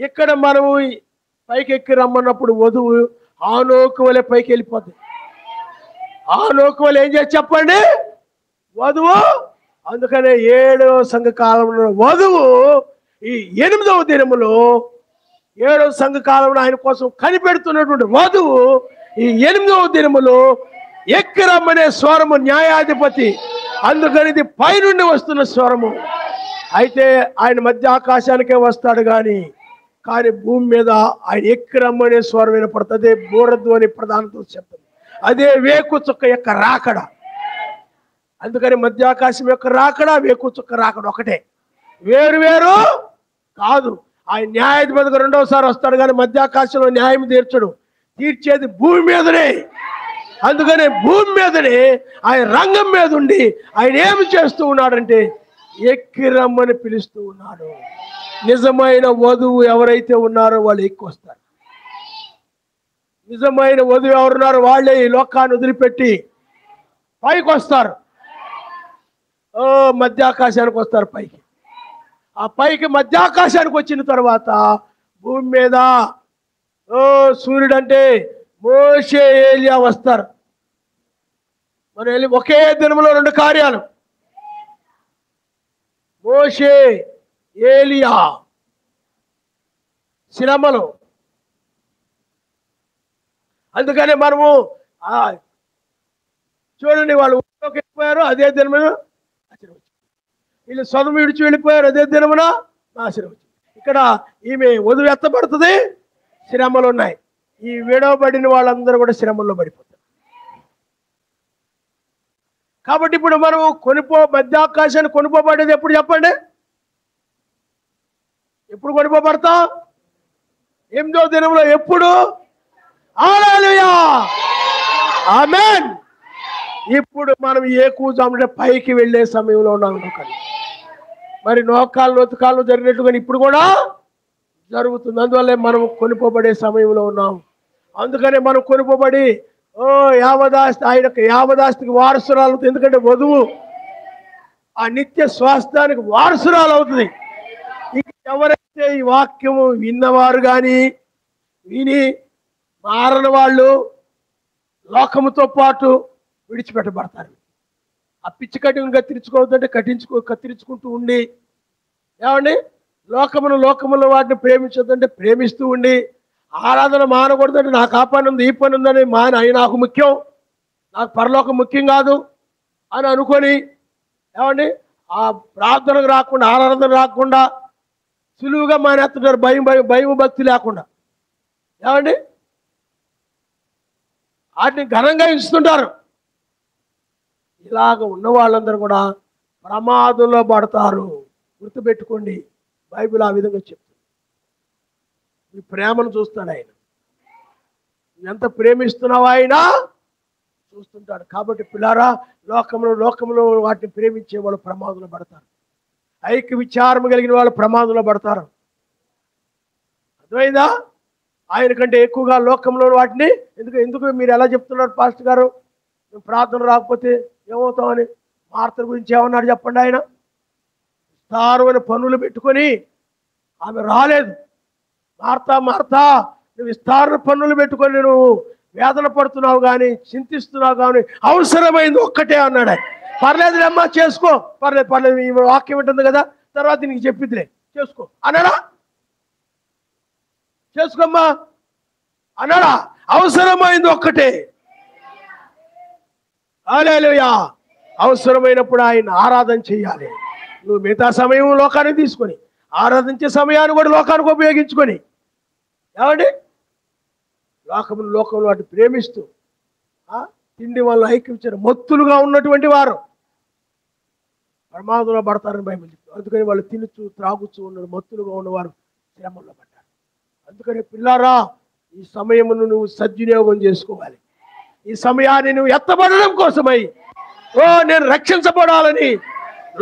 A: ఇక్కడ మనము పైకి ఎక్కి రమ్మన్నప్పుడు వధువు ఆనోకు వలె పైకి వెళ్ళిపోతుంది. ఆనోకు వలె ఏం చేసి చెప్పండి? వధువు. అందుకనే 7వ సంఘ కాలంలో వధువు ఈ 8వ దినములో, 7వ సంఘ కాలంలో ఆయన కోసం కనిపెడుతున్నటువంటి వధువు ఈ 8వ దినములో ఎక్కి రమ్మనే స్వరము న్యాయాధిపతి. అందుకని ఇది పైనుండి వస్తున్న స్వరము. అయితే ఆయన మధ్య ఆకాశానికే వస్తాడు కానీ భూమి మీద ఆయన ఎక్కి రమ్మనే స్వరం వినపడుతుంది. అదే బూరధ్వని ప్రధానతో శబ్దం. అదే వేకు చుక్క యొక్క రాకడ. అందుకని మధ్యాకాశం యొక్క రాకడ, వేకు చుక్క రాకడ ఒకటే, వేరు వేరు కాదు. ఆయన న్యాయాధిపతిగా 2వసారి వస్తాడు కానీ మధ్యాకాశంలో న్యాయం తీర్చడు. తీర్చేది భూమి మీదనే. అందుకనే భూమి మీదనే ఆయన రంగం మీద ఉండి ఆయన ఏమి చేస్తూ ఉన్నాడంటే ఎక్కి రమ్మని పిలుస్తూ ఉన్నాడు. నిజమైన వధువు ఎవరైతే ఉన్నారో వాళ్ళు ఎక్కి వస్తారు. నిజమైన వధువు ఎవరున్నారో వాళ్ళే ఈ లోకాన్ని వదిలిపెట్టి పైకి వస్తారు. మధ్యాకాశానికి వస్తారు పైకి. ఆ పైకి మధ్యాకాశానికి వచ్చిన తర్వాత భూమి మీద సూర్యుడు అంటే మోషే, ఏలియా వస్తారు. మనం వెళ్ళి ఒకే దినములో 2 కార్యాలు. మోషే, ఏలియా శ్రమలు. అందుకనే మనము చూడండి, వాళ్ళు ఊళ్ళోకి వెళ్ళిపోయారు, అదే దినమున నాశనం వచ్చింది. వీళ్ళు సొదమ విడిచి వెళ్ళిపోయారు, అదే దినమున నాశనం వచ్చింది. ఇక్కడ ఈమె వధువు ఎత్తబడుతుంది, శ్రమలు ఉన్నాయి. ఈ విడవబడిన వాళ్ళందరూ కూడా శ్రమల్లో పడిపోతారు. కాబట్టి ఇప్పుడు మనం మధ్యాకాశాన్ని కొనుక్కోబడేది ఎప్పుడు చెప్పండి? ఎప్పుడు కొనుక్కోబడతాం? 8వ దినంలో. ఎప్పుడు? హల్లెలూయా. ఆమేన్. ఇప్పుడు మనం ఏకూజామంటే పైకి వెళ్ళే సమయంలో ఉన్నాం. మరి నోకాలు నొతుకాలు జరిగినట్టుగా ఇప్పుడు కూడా జరుగుతుంది. అందువల్లే మనం కొనుక్కోబడే సమయంలో ఉన్నాం. అందుకనే మనం కొనుక్కోబడి యావదాస్తి, ఆయనకు యావదాస్తికి వారసురాలు. ఎందుకంటే వధువు ఆ నిత్య స్వాస్థ్యానికి వారసురాలు అవుతుంది. ఇక ఎవరైతే ఈ వాక్యము విన్నవారు కానీ విని మారని వాళ్ళు లోకముతో పాటు విడిచిపెట్టబడతారు. ఆ పిచ్చి కటింగ్ కత్తిరించుకోవద్దంటే కత్తిరించుకుంటూ ఉండి, ఏమండి లోకములో వాటిని ప్రేమించొద్దంటే ప్రేమిస్తూ ఉండి, ఆరాధన మానకూడదంటే నాకు ఆ పని ఉంది ఈ పని ఉందని అవి నాకు ముఖ్యం, నాకు పరలోకం ముఖ్యం కాదు అని అనుకొని, ఏమండి ఆ ప్రార్థనకు రాకుండా ఆరాధన రాకుండా సులువుగా మానేస్తున్నారు. భయం భక్తి లేకుండా, ఏమండి వాటిని ఘనంగా ఇస్తుంటారు. ఇలాగ ఉన్న వాళ్ళందరూ కూడా ప్రమాదంలో పడతారు. గుర్తుపెట్టుకోండి, బైబిల్ ఆ విధంగా చెప్తుంది. ఈ ప్రేమను చూస్తాడు ఆయన, ఎంత ప్రేమిస్తున్నావు ఆయన చూస్తుంటాడు. కాబట్టి పిల్లారా, లోకంలో వాటిని ప్రేమించే వాళ్ళు ప్రమాదంలో పడతారు. ఐక్య విచారం కలిగిన వాళ్ళు ప్రమాదంలో పడతారు. అర్థమైందా? ఆయన కంటే ఎక్కువగా లోకంలో వాటిని ఎందుకు మీరు ఎలా చెప్తున్నారు పాస్టర్ గారు, మేము ప్రార్థన రాకపోతే ఏమవుతామని? మార్త గురించి ఏమన్నారు చెప్పండి. ఆయన విస్తారమైన పనులు పెట్టుకొని ఆమె రాలేదు. మార్తా నువ్వు విస్తారమైన పనులు పెట్టుకొని నువ్వు వేదన పడుతున్నావు కానీ, చింతిస్తున్నావు కానీ, అవసరమైంది ఒక్కటే అన్నాడు. పర్లేదులేమ్మా చేసుకో, పర్లేదు ఈ వాక్యం ఉంటుంది కదా, తర్వాత నీకు చెప్పిద్దిలే, చేసుకో అన్నాడా? చేసుకోమ్మా అన్నాడా? అవసరమైంది ఒక్కటే. హల్లెలూయా. అవసరమైనప్పుడు ఆయన ఆరాధన చేయాలి. నువ్వు మిగతా సమయం లోకానికి తీసుకొని, ఆరాధించే సమయాన్ని కూడా లోకానికి ఉపయోగించుకొని, ఏమండి లోకంలో వాటిని ప్రేమిస్తూ తిండి వల్ల ఐక్యించారు మత్తులుగా ఉన్నటువంటి వారు ప్రమాదంలో పడతారని బైబిల్ చెప్తారు. అందుకని వాళ్ళు తినుచు త్రాగుచూ ఉన్నారు, మత్తులుగా ఉన్నవారు శ్రమల్లో పడ్డారు. అందుకని పిల్లారా, ఈ సమయమును నువ్వు సద్వినియోగం చేసుకోవాలి. ఈ సమయాన్ని నువ్వు ఎత్తబడడం కోసమై, నేను రక్షించబడాలని,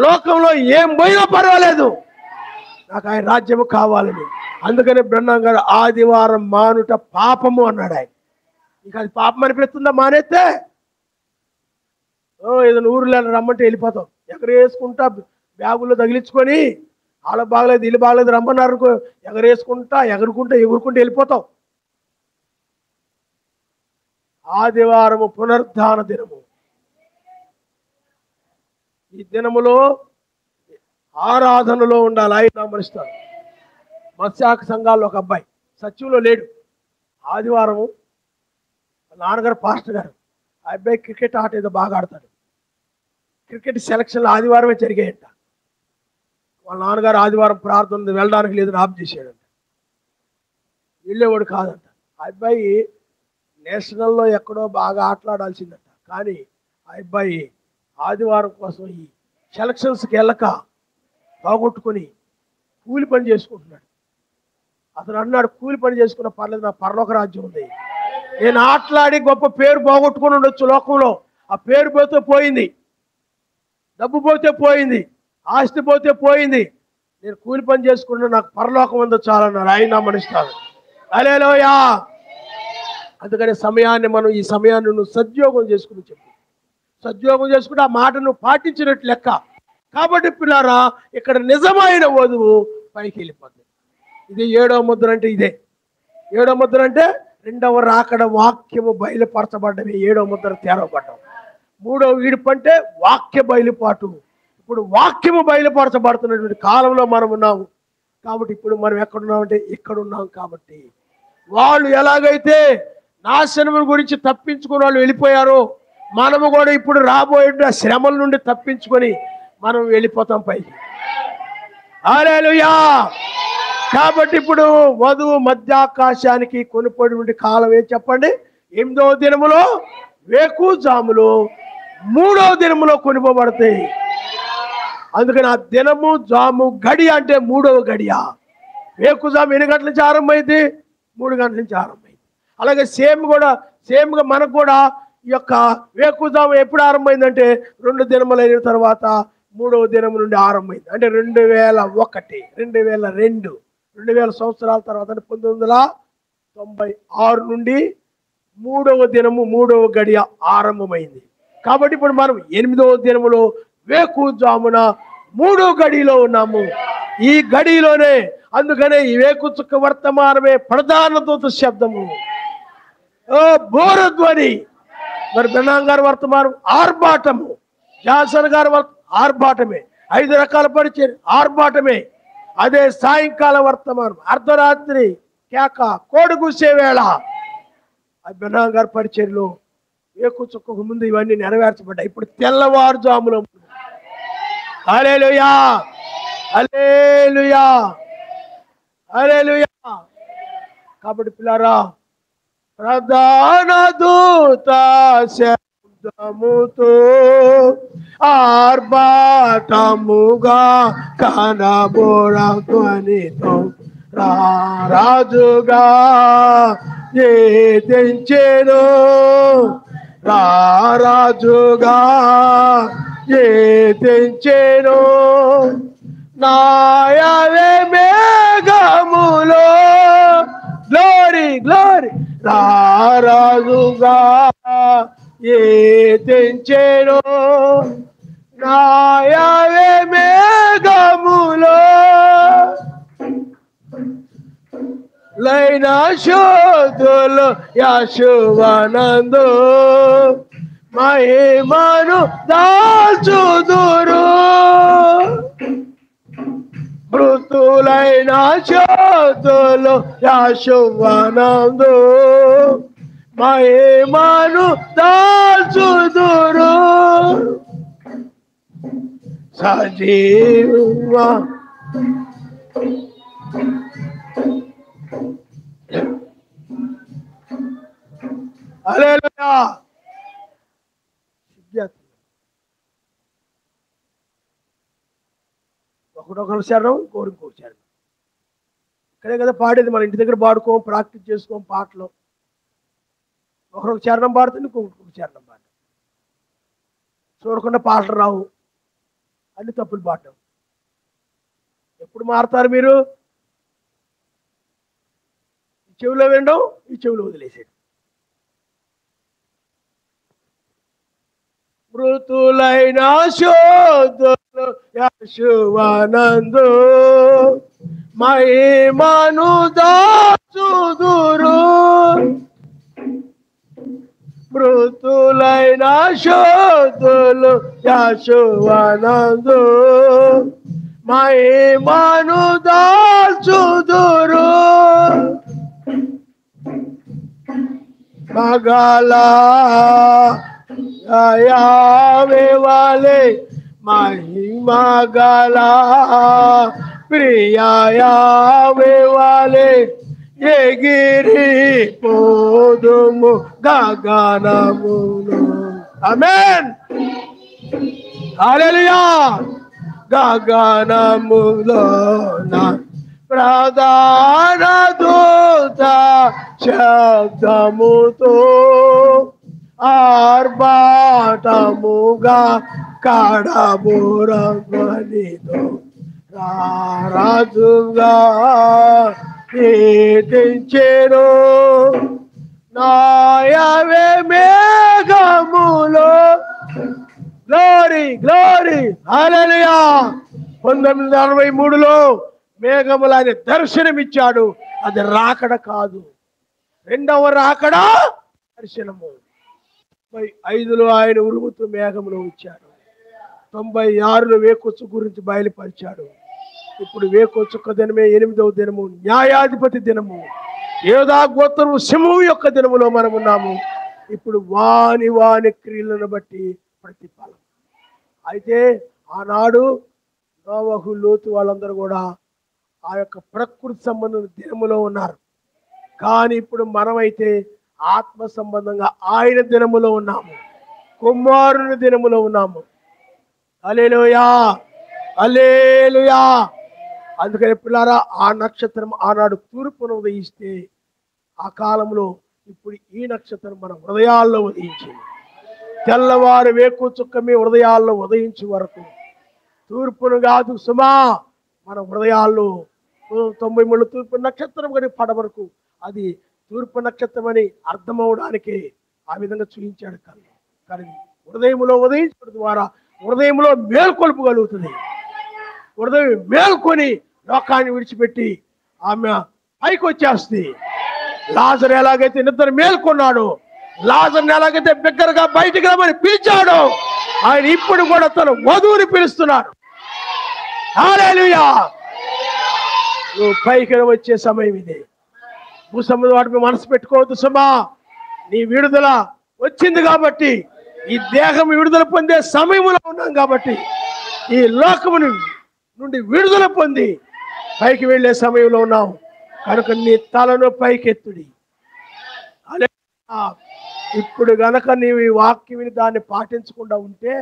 A: లోకంలో ఏం పోయినా పర్వాలేదు, నాకు ఆయన రాజ్యము కావాలని. అందుకని బ్రహ్మం గారు ఆదివారం మానుట పాపము అన్నాడు. ఆయన ఇంకా అది పాపం అనిపిస్తుందా మానేస్తే? ఏదైనా ఊరిలో రమ్మంటే వెళ్ళిపోతాం, ఎగరేసుకుంటా బ్యాగుల్లో తగిలించుకొని, వాళ్ళ బాగలేదు వీళ్ళు బాగలేదు రమ్మన్నారు, ఎగురుకుంటూ వెళ్ళిపోతాం. ఆదివారము పునరుద్ధాన దినము. ఈ దినములో ఆరాధనలో ఉండాలి. ఆయన మరుస్తాడు. మత్స్యాక సంఘాల్లో ఒక అబ్బాయి సచివులో లేడు. ఆదివారము నాన్నగారు పాస్టర్ గారు, ఆ అబ్బాయి క్రికెట్ ఆట ఏదో బాగా ఆడతాడు. క్రికెట్ సెలక్షన్లు ఆదివారమే జరిగాయంట. వాళ్ళ నాన్నగారు ఆదివారం ప్రార్థన వెళ్ళడానికి లేదని ఆఫ్ చేశాడంట. వెళ్ళేవాడు కాదంట. ఆ అబ్బాయి నేషనల్లో ఎక్కడో బాగా ఆటలాడాల్సిందంట. కానీ ఆ అబ్బాయి ఆదివారం కోసం ఈ సెలక్షన్స్కి వెళ్ళక పోగొట్టుకొని కూలి పని చేసుకుంటున్నాడు. అతను అన్నాడు, కూలి పని చేసుకున్న పర్లేదు, నా పరలోక రాజ్యం ఉంది. నేను ఆటలాడి గొప్ప పేరు పోగొట్టుకుని ఉండొచ్చు లోకంలో, ఆ పేరు పోతే పోయింది, డబ్బు పోతే పోయింది, ఆస్తి పోతే పోయింది, నేను కూలి పని చేసుకుంటే నాకు పరలోకం ఉందో చాలన్నారు. ఆయన మనిస్తాడు. హల్లెలూయా. అందుకని ఈ సమయాన్ని నువ్వు సద్యోగం చేసుకుని చెప్పు. సద్యోగం చేసుకుంటే ఆ మాట నువ్వు పాటించినట్టు లెక్క. కాబట్టి పిల్లారా, ఇక్కడ నిజమైన వధువు పైకి వెళ్ళిపోతుంది. ఇది 7వ ముద్ర అంటే ఇదే. 7వ ముద్ర అంటే రెండవ రాకడ వాక్యము బయలుపరచబడ్డమే 7వ ముద్ర తెరవబడ్డం. 3వ ఈడుపు అంటే వాక్య బయలుపాటు. ఇప్పుడు వాక్యము బయలుపరచబడుతున్నటువంటి కాలంలో మనం ఉన్నాము. కాబట్టి ఇప్పుడు మనం ఎక్కడున్నామంటే ఇక్కడ ఉన్నాం. కాబట్టి వాళ్ళు ఎలాగైతే నాశనం గురించి తప్పించుకుని వాళ్ళు వెళ్ళిపోయారో, మనము కూడా ఇప్పుడు రాబోయే శ్రమల నుండి తప్పించుకొని మనం వెళ్ళిపోతాం పైకి. హల్లెలూయా. కాబట్టి ఇప్పుడు వధువు మధ్యాకాశానికి కొనుపడి కాలం ఏం చెప్పండి? 8వ దినములో వేకుజాములో 3వ దినములో కొనుపబడతాయి. అందుకని ఆ దినము జాము గడియ అంటే 3వ గడియ. వేకుజాము ఎన్ని గంటల నుంచి ఆరంభమైంది? 3 గంటల నుంచి ఆరంభమైంది. అలాగే సేమ్గా మనకు కూడా ఈ యొక్క వేకుజాము ఎప్పుడు ఆరంభమైందంటే 2 దినములైన తర్వాత 3వ దినం నుండి ఆరంభమైంది. అంటే 2001, 2002, 2000 సంవత్సరాల తర్వాత, అంటే 1996 నుండి 3వ దినము 3వ గడియ ఆరంభమైంది. కాబట్టి ఇప్పుడు మనం 8వ దినములో వేకుజామున 3 గడిలో ఉన్నాము. ఈ గడిలోనే అందుకనే ఈ వేకుచుక్క వర్తమానమే ప్రధాన దూత శబ్దము, బోరధ్వని. మరి బెనాం గారి వర్తమానం ఆర్భాటము, జాన్సన్ గారి ఆర్భాటమే, 5 రకాల పరిచయం ఆర్భాటమే. అదే సాయంకాల వర్తమానం అర్ధరాత్రి కేక, కోడి కూసే వేళ. ఆ బెనాం గారి పరిచర్లో వేకుచుక్కకు ముందు ఇవన్నీ నెరవేర్చబడ్డాయి. ఇప్పుడు తెల్లవారుజాములో హల్లెలూయా, హల్లెలూయా, హల్లెలూయా. కాబట్టి పిల్లారా, ప్రధాన దూత శబ్దముతో ఆర్భాటముగా కనబోరధ్వనితో రారాజుగా తెంచెను, రారాజుగా తెంచెను. నాయవే మేఘములో గ్లోరీ గ్లోరీ రారాజుగా తెంచెను. నాయవే మేఘములో లైన శోధులు యశువనందు మహిమను దాల్చుదురు. మృతులైన శోధులు యశువనందు మహిమను దాల్చుదురు. సజీవ హల్లెలూయా. ఒకడొకరు శరణం, ఇంకో శరణం. ఇక్కడే కదా పాడేది, మన ఇంటి దగ్గర పాడుకోం, ప్రాక్టీస్ చేసుకోం పాటలు. ఒకరొక చరణం పాడుతుంది, ఇంకొక చరణం పాడటం. చూడకుండా పాటలు రావు, అన్ని తప్పులు పాడటం. ఎప్పుడు మారుతారు మీరు? ఈ చెవిలో వినడం, ఈ చెవిలో వదిలేసేది. మృతులైన శోధులు యశువనందు మహిమను దాల్చుదురు. మృతులైన శోధులు యశువనందు మహిమను దాల్చుదురు. మగలా యావే వాలే महिमा गला प्रिया यावे वाले ये गिरी पोदुमु गगनमुनु आमेन हालेलुया गगनमुलोना प्रधान दूत शब्दमुतो आर्भाटमुगा काडबोरध्वनितो राराजुगा కీర్తించెను నాయవే మేఘములో గ్లోరీ గ్లోరీ హల్లెలూయా 1963లో మేఘములు ఆయన దర్శనమిచ్చాడు. అది రాకడ కాదు, రెండవ రాకడ దర్శనము. 95లో ఆయన ఉరుముతూ మేఘములో వచ్చాడు. 96లో వేకొచ్చు గురించి బయలుపరిచాడు. ఇప్పుడు వేకొచ్చుక దినమే 8వ దినము, న్యాయాధిపతి దినము, యోధా గోత్రము సింహం యొక్క దినములో మనం ఉన్నాము. ఇప్పుడు వాని వాని క్రియలను బట్టి ప్రతిఫలం. అయితే ఆనాడు నోవహు లోతు వాళ్ళందరూ కూడా ఆ యొక్క ప్రకృతి సంబంధం దినములో ఉన్నారు. కానీ ఇప్పుడు మనమైతే ఆత్మ సంబంధంగా ఆయన దినములో ఉన్నాము, కుమారుని దినములో ఉన్నాము. హల్లెలూయా హల్లెలూయా. అందుకని పిల్లారా, ఆ నక్షత్రం ఆనాడు తూర్పును ఉదయిస్తే ఆ కాలంలో ఇప్పుడు ఈ నక్షత్రం మన హృదయాల్లో ఉదయించింది. తెల్లవారు వేకు చుక్క మీ హృదయాల్లో ఉదయించే వరకు తూర్పును కాదు సుమా, మన హృదయాల్లో 93 తూర్పు నక్షత్రం కానీ పడ వరకు అది తూర్పు నక్షత్రం అని అర్థమవడానికి ఆ విధంగా చూపించాడు. కానీ హృదయంలో ఉదయించడం ద్వారా హృదయంలో మేల్కొలుపు కలుగుతుంది. హృదయం మేల్కొని లోకాన్ని విడిచిపెట్టి ఆమె పైకి వచ్చేస్తుంది. లాజరు ఎలాగైతే నిద్ర మేల్కొన్నాడు, లాజరుని ఎలాగైతే బిగ్గరగా బయటికి రమ్మని పిలిచాడు, ఆయన ఇప్పుడు కూడా తన వధువుని పిలుస్తున్నాడు. హల్లెలూయా! నువ్వు పైకి వచ్చే సమయం ఇది. భూసముద్రం వాటిపై మనసు పెట్టుకోవద్దు సుమా. నీ విడుదల వచ్చింది కాబట్టి, ఈ దేహం విడుదల పొందే సమయంలో ఉన్నాం కాబట్టి, ఈ లోకము నుండి విడుదల పొంది పైకి వెళ్ళే సమయంలో ఉన్నాం కనుక నీ తలను పైకెత్తుడి. ఇప్పుడు గనక నీవు ఈ వాక్యం విని దాన్ని పాటించకుండా ఉంటే,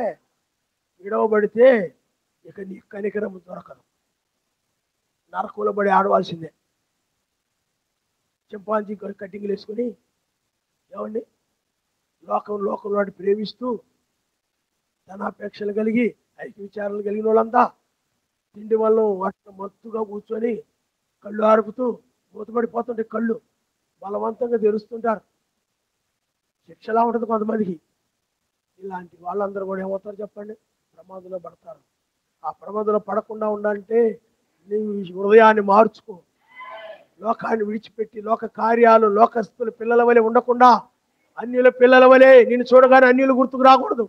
A: విడవబడితే ఇక నీ కనికరం దొరకదు. నరకంలో పడి ఆడవలసిందే. చింపాంజీ కట్టింగ్లు వేసుకుని ఏమండి లోకంలో వాటి ప్రేమిస్తూ ధనాపేక్షలు కలిగి ఐక్య విచారాలు కలిగిన వాళ్ళంతా తిండి వల్ల వాటిని మత్తుగా కూర్చొని కళ్ళు ఆరుపుతూ మూతపడిపోతుంటే కళ్ళు బలవంతంగా తెరుస్తుంటారు. శిక్షలా ఉంటుంది కొంతమందికి. ఇలాంటి వాళ్ళందరూ కూడా ఏమవుతారు చెప్పండి? ప్రమాదంలో పడతారు. ఆ ప్రమాదంలో పడకుండా ఉండాలంటే నీవు హృదయాన్ని మార్చుకో. లోకాన్ని విడిచిపెట్టి లోక కార్యాలు లోకస్తుల పిల్లల వలె ఉండకుండా అన్యుల పిల్లల వలె, నేను చూడగానే అన్యులు గుర్తుకు రాకూడదు.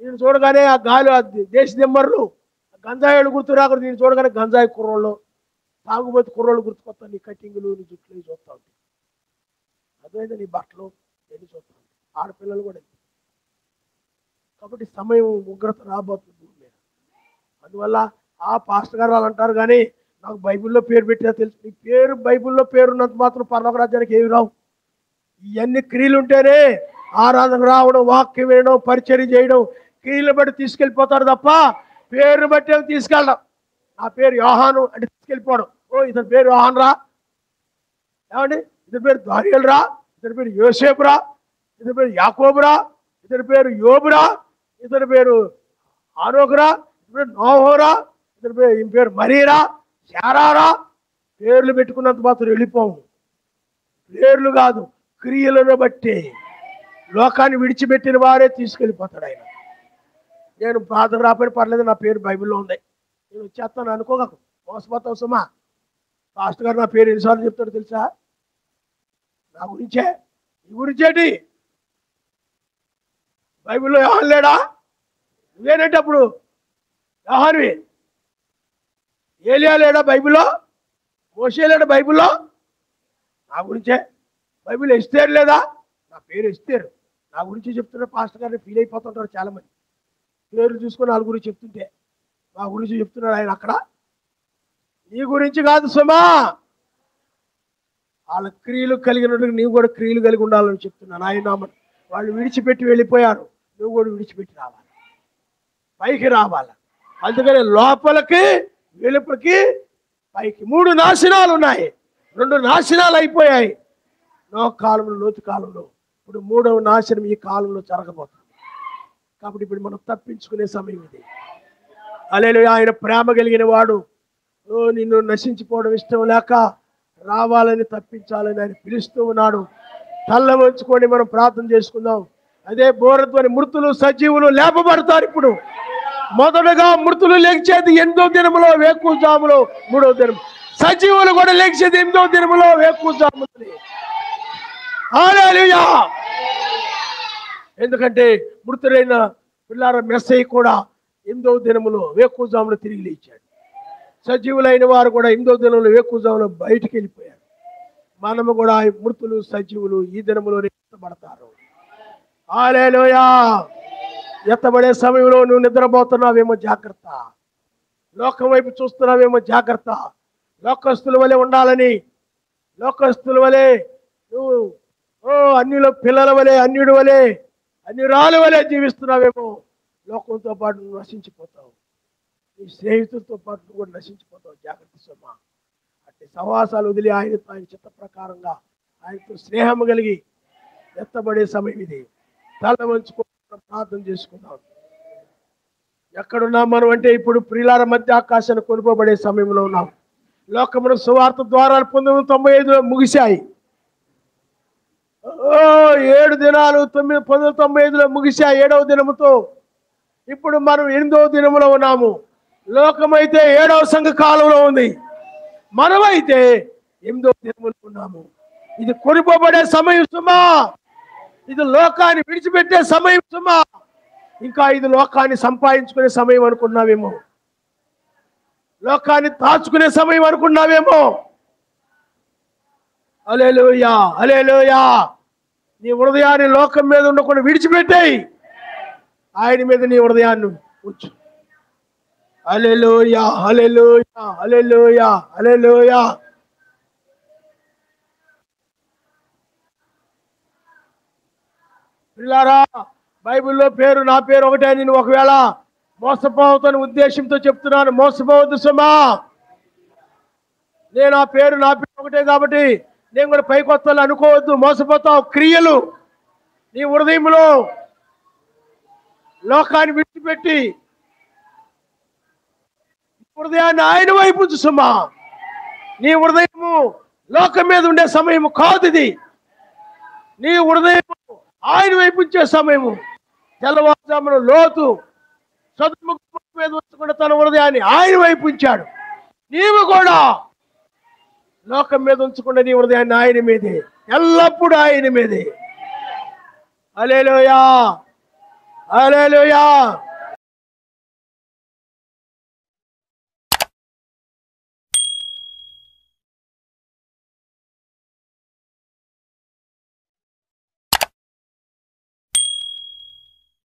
A: నేను చూడగానే ఆ గాలి దేశ దిమ్మర్లు గంజాయిలు గుర్తు రాకూడదు. నేను చూడగానే గంజాయి కుర్రోళ్ళు తాగుబోతు కుర్రోళ్ళు గుర్తుకొస్తాను. నీ కటింగులు నీ జుట్లు చూస్తూ ఉంటాయి. అదేవిధంగా నీ బట్టలు ఎన్ని చూస్తూ ఉంటాయి. ఆడపిల్లలు కూడా. కాబట్టి సమయం ఉగ్రత రాబోతుంది భూమి మీద. అందువల్ల ఆ పాస్టర్ గారు వాళ్ళు అంటారు కానీ నాకు బైబిల్లో పేరు పెట్టినా తెలుసు. నీ పేరు బైబిల్లో పేరున్నంత మాత్రం పరలోక రాజ్యానికి ఏమి రావు. ఇవన్నీ క్రియలు ఉంటేనే ఆరాధన రావడం, వాక్యం వినడం, పరిచర్య చేయడం, క్రియలు బట్టి తీసుకెళ్ళిపోతాడు తప్ప పేరు బట్టి ఏమి తీసుకెళ్ళడం. నా పేరు యోహాను అంటే తీసుకెళ్ళిపోవడం. ఓ ఇతని పేరు యోహాన్ రా, ఏమండి ఇతని పేరు దానియేలు రా, ఇతని పేరు యోసేపురా, ఇతని పేరు యాకోబురా, ఇతని పేరు యోబురా, ఇతని పేరు ఆనోకురా, ఇతని పేరు నోహోరా, ఇతని పేరు మరీరా, శారారా. పేర్లు పెట్టుకున్నంత మాత్రం వెళ్ళిపోము. పేర్లు కాదు, క్రియలను బట్టి లోకాన్ని విడిచిపెట్టిన వారే తీసుకెళ్ళిపోతాడు ఆయన. నేను ప్రార్థన రాకపోయినా పర్లేదు, నా పేరు బైబిల్లో ఉంది, నేను వచ్చేస్తాను అనుకోగకు, మోసపోతావు సుమా. పాస్టర్ గారు నా పేరు ఎన్నిసార్లు చెప్తాడు తెలుసా? నా గురించే. నీ గురించేటి? బైబిల్లో యోహాను లేడా? నువ్వేనంటే అప్పుడు యోహానువి. ఏలియా లేడా బైబిల్లో? మోషే లేడా బైబిల్లో? నా గురించే. బైబిల్ ఎస్తేరు లేదా? నా పేరు ఎస్తేరు. నా గురించి చెప్తున్న పాస్టర్ గారిని ఫీల్ అయిపోతుంటారు చాలామంది. పేరు చూసుకొని వాళ్ళ గురించి చెప్తుంటే నా గురించి చెప్తున్నాడు ఆయన. అక్కడ నీ గురించి కాదు సుమా. వాళ్ళ క్రియలు కలిగినట్టు నీవు కూడా క్రియలు కలిగి ఉండాలని చెప్తున్నాను. ఆయన వాళ్ళు విడిచిపెట్టి వెళ్ళిపోయారు, నువ్వు కూడా విడిచిపెట్టి రావాలి, పైకి రావాలి. అందుకని లోపలికి వెలుపలికి పైకి 3 నాశనాలు ఉన్నాయి. 2 నాశనాలు అయిపోయాయి నోహు కాలంలో, లోతు కాలంలో. ఇప్పుడు 3వ నాశనం ఈ కాలంలో జరగబోతుంది. కాబట్టి ఇప్పుడు మనం తప్పించుకునే సమయం ఇది. హల్లెలూయా! ఆయన ప్రేమ కలిగిన వాడు. నిన్ను నశించిపోవడం ఇష్టం లేక రావాలని, తప్పించాలని ఆయన పిలుస్తూ ఉన్నాడు. తల్ల వంచుకొని మనం ప్రార్థన చేసుకుందాం. అదే బోరధ్వని. మృతులు సజీవులు లేపబడతారు. ఇప్పుడు మొదటగా మృతులు లేచేది 8వ దినములో వేకువజాములో, 3వ దినం. సజీవులు కూడా లేచేది 8వ దినములో వేకువజాములో. హల్లెలూయా! ఎందుకంటే మృతులైన పిల్లార మెస్సయ్య కూడా 8వ దినములో వేకువజాములో తిరిగి లేచాడు. సజీవులైన వారు కూడా 8వ దినంలో వేకువజాములో బయటికి వెళ్ళిపోయారు. మనము కూడా మృతులు సజీవులు ఈ దినములో ఎత్తబడతారు. హల్లెలూయా! ఎత్తబడే సమయంలో నువ్వు నిద్రపోతున్నావేమో జాగ్రత్త. లోకం వైపు చూస్తున్నావేమో జాగ్రత్త. లోకస్తుల వలె ఉండాలని, లోకస్తుల వలె నువ్వు అన్యుల పిల్లల వలె, అన్యుడి వలె, అన్యురాల వలె జీవిస్తున్నావేమో. లోకంతో పాటు నువ్వు నశించిపోతావు. నీ స్నేహితులతో పాటు నువ్వు కూడా నశించిపోతావు. జాగ్రత్త సుమా. అట్టి సహవాసాలు వదిలి ఆయన చిత్త ప్రకారంగా ఆయనతో స్నేహం కలిగి ఎత్తబడే సమయం ఇది. తల వంచుకో, ప్రార్థన చేసుకుందాం. ఎక్కడున్నాం మనం అంటే ఇప్పుడు ప్రియులార మధ్య ఆకాశాన్ని కొనుకోబడే సమయంలో ఉన్నాం. లోకమును సువార్త ద్వారాలు 1995లో ముగిశాయి. 7 దినాలు 1995లో ముగిశాయి. 7వ దినముతో ఇప్పుడు మనం 8వ దినములో ఉన్నాము. లోకమైతే 7వ సంఘ కాలంలో ఉంది. మనమైతే 8వ దినములో ఉన్నాము. ఇది కొనిపోబడే సమయం సుమా. ఇది లోకాన్ని విడిచిపెట్టే సమయం సుమా. ఇంకా ఇది లోకాన్ని సంపాదించుకునే సమయం అనుకున్నావేమో, లోకాన్ని దాచుకునే సమయం అనుకున్నావేమో. హల్లెలూయా, హల్లెలూయా. నీ హృదయాన్ని లోకం మీద ఉండకుండా విడిచిపెట్టేయి, ఆయన మీద నీ హృదయాన్ని ఉంచు. హల్లెలూయా, హల్లెలూయా, హల్లెలూయా, హల్లెలూయా. పిల్లారా, బైబిల్లో పేరు నా పేరు ఒకటే. నేను ఒకవేళ మోసపోవద్దనే ఉద్దేశంతో చెప్తున్నాను. మోసపోవద్దు సుమా. నేను నా పేరు ఒకటే కాబట్టి నేను కూడా పైకొత్తాను అనుకోవద్దు. మోసపోతావు. క్రియలు నీ హృదయంలో లోకాన్ని విడిచిపెట్టి హృదయాన్ని ఆయన వైపు ఉంచు సుమా. నీ హృదయము లోకం మీద ఉండే సమయము కాదు ఇది. నీ హృదయము ఆయన వైపు ఉంచే సమయము. తెల్లవారుజామున లోతు సొదొమ మీద ఉంచకుండా తన హృదయాన్ని ఆయన వైపు ఉంచాడు. నీవు కూడా లోకం మీద ఉంచకుండా నీ హృదయాన్ని ఆయన మీదే, ఎల్లప్పుడూ ఆయన మీదే. హల్లెలూయా, హల్లెలూయా.